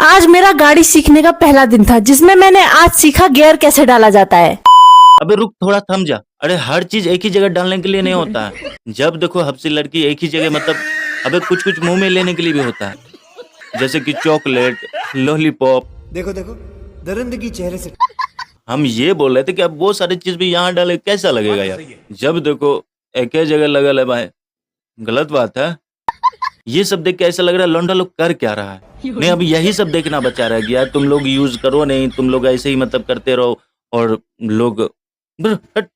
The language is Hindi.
आज मेरा गाड़ी सीखने का पहला दिन था, जिसमें मैंने आज सीखा गियर कैसे डाला जाता है। अबे रुक, थोड़ा थम जा। अरे हर चीज एक ही जगह डालने के लिए नहीं होता है। जब देखो हफ्सी लड़की एक ही जगह, मतलब अबे कुछ कुछ मुंह में लेने के लिए भी होता है, जैसे कि चॉकलेट, लॉलीपॉप। देखो देखो, दरिंदगी चेहरे से। हम ये बोल रहे थे कि अब वो सारी चीज भी यहाँ डाले, कैसा लगेगा यार। जब देखो एक ही जगह लगल है भाई, गलत बात है। ये सब देख के ऐसा लग रहा है लौंडा लोग कर क्या रहा है। नहीं, अब यही सब देखना बचा रह गया है। तुम लोग यूज करो नहीं, तुम लोग ऐसे ही मतलब करते रहो और लोग बस, हट।